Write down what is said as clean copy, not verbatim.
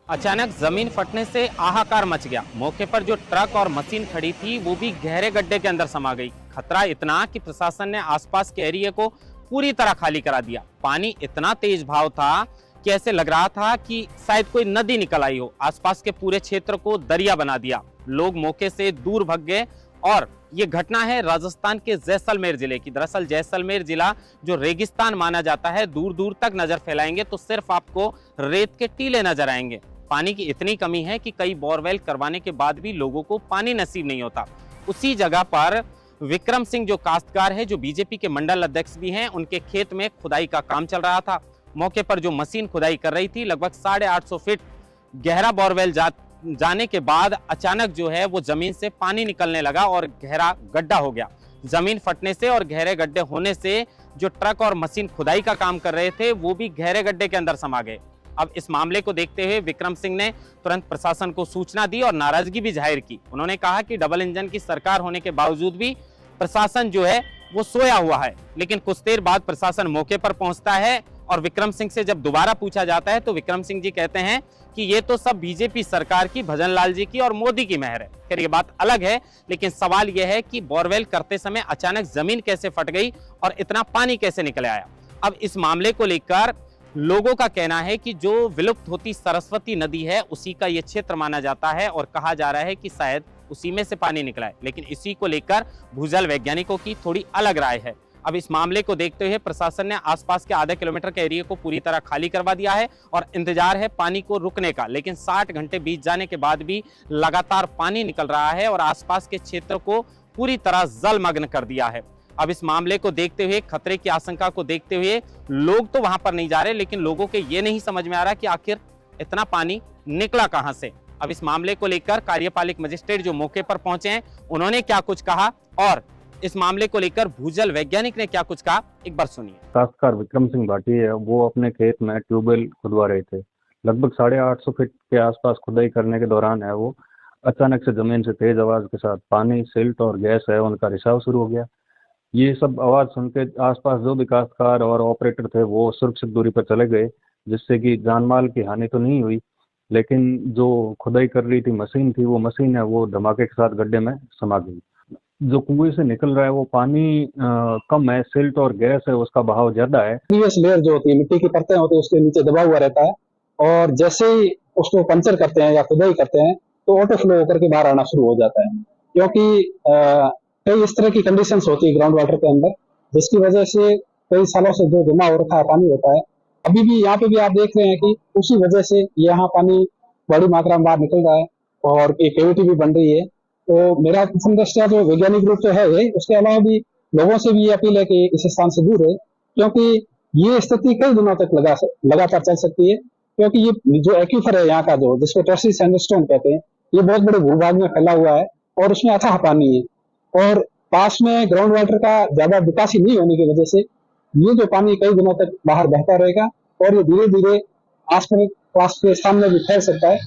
अचानक जमीन फटने से हाहाकार मच गया। मौके पर जो ट्रक और मशीन खड़ी थी वो भी गहरे गड्ढे के अंदर समा गई। खतरा इतना कि प्रशासन ने आसपास के एरिया को पूरी तरह खाली करा दिया। पानी इतना तेज भाव था कि ऐसे लग रहा था कि शायद कोई नदी निकल आई हो। आसपास के पूरे क्षेत्र को दरिया बना दिया। लोग मौके से दूर भाग गए। और ये घटना है राजस्थान के जैसलमेर जिले की। दरअसल जैसलमेर जिला जो रेगिस्तान माना जाता है, दूर दूर तक नजर फैलाएंगे तो सिर्फ आपको रेत के टीले नजर आएंगे। पानी की इतनी कमी है कि कई बोरवेल करवाने के बाद भी लोगों को पानी नसीब नहीं होता। उसी जगह पर विक्रम सिंह जो काश्तकार है, जो बीजेपी के मंडल अध्यक्ष भी हैं, उनके खेत में खुदाई का काम चल रहा था। मौके पर जो मशीन खुदाई कर रही थी, लगभग 850 फीट गहरा बोरवेल जाने के बाद अचानक जो है वो जमीन से पानी निकलने लगा और गहरा गड्ढा हो गया। जमीन फटने से और गहरे गड्ढे होने से जो ट्रक और मशीन खुदाई का काम कर रहे थे वो भी गहरे गड्ढे के अंदर समा गए। अब इस मामले को देखते हुए विक्रम सिंह ने तुरंत प्रशासन को सूचना दी और नाराजगी भी जाहिर की। उन्होंने कहा कि डबल इंजन की सरकार होने के बावजूद भी प्रशासन जो है वो सोया हुआ है। लेकिन कुछ देर बाद प्रशासन मौके पर पहुंचता है और विक्रम सिंह से जब दोबारा पूछा जाता है तो विक्रम सिंह जी कहते हैं कि ये तो सब बीजेपी सरकार की, भजन लाल जी की और मोदी की मेहर है। खैर ये बात अलग है, लेकिन सवाल यह है कि बोरवेल करते समय अचानक जमीन कैसे फट गई और इतना पानी कैसे निकल आया। अब इस मामले को लेकर लोगों का कहना है कि जो विलुप्त होती सरस्वती नदी है उसी का ये क्षेत्र माना जाता है और कहा जा रहा है कि शायद उसी में से पानी निकला है। लेकिन इसी को लेकर भूजल वैज्ञानिकों की थोड़ी अलग राय है। अब इस मामले को देखते हुए प्रशासन ने आसपास के आधे किलोमीटर के एरिया को पूरी तरह खाली करवा दिया है और इंतजार है पानी को रुकने का। लेकिन 60 घंटे बीत जाने के बाद भी लगातार पानी निकल रहा है और आसपास के क्षेत्र को पूरी तरह जलमग्न कर दिया है। अब इस मामले को देखते हुए, खतरे की आशंका को देखते हुए लोग तो वहां पर नहीं जा रहे, लेकिन लोगों के ये नहीं समझ में आ रहा कि आखिर इतना पानी निकला कहां से। अब इस मामले को लेकर कार्यपालिक मजिस्ट्रेट जो मौके पर पहुंचे हैं, उन्होंने क्या कुछ कहा और इस मामले को लेकर भूजल वैज्ञानिक ने क्या कुछ कहा, एक बार सुनिए। काश्तकार विक्रम सिंह भाटी है, वो अपने खेत में ट्यूबवेल खुदवा रहे थे। लगभग 850 फीट के आसपास खुदाई करने के दौरान है वो अचानक से जमीन से तेज आवाज के साथ पानी, सिल्ट और गैस है उनका रिसाव शुरू हो गया। ये सब आवाज सुन के आसपास जो भी काश्तकार और ऑपरेटर थे वो सुरक्षित दूरी पर चले गए, जिससे कि जान माल की हानि तो नहीं हुई। लेकिन जो खुदाई कर रही थी मशीन थी, वो मशीन है वो धमाके के साथ गड्ढे में समा गई। जो कुएं से निकल रहा है वो पानी कम है, सिल्ट और गैस है उसका बहाव ज्यादा है। प्रीवियस लेयर जो होती है, मिट्टी की परतें होती है, उसके नीचे दबा हुआ रहता है और जैसे ही उसको पंचर करते हैं या खुदाई करते हैं तो ऑटो फ्लो होकर के बाहर आना शुरू हो जाता है। क्योंकि कई इस तरह की कंडीशंस होती है ग्राउंड वाटर के अंदर, जिसकी वजह से कई सालों से जो जमा हो रखा है पानी होता है, अभी भी यहाँ पे भी आप देख रहे हैं कि उसी वजह से यहाँ पानी बड़ी मात्रा में बाहर निकल रहा है और एक कैविटी भी बन रही है। तो मेरा दृष्टिया जो वैज्ञानिक रूप से है, उसके अलावा भी लोगों से भी ये अपील है कि इस स्थान से दूर है, क्योंकि ये स्थिति कई दिनों तक लगातार चल सकती है। क्योंकि ये जो एक्यूफर है यहाँ का, जो जिसको टर्सी सैंडस्टोन कहते हैं, ये बहुत बड़े भूभाग में फैला हुआ है और उसमें अथाह पानी है और पास में ग्राउंड वाटर का ज्यादा विकासी नहीं होने की वजह से ये जो पानी कई दिनों तक बाहर बहता रहेगा और ये धीरे धीरे आसपास के स्थान में भी फैल सकता है।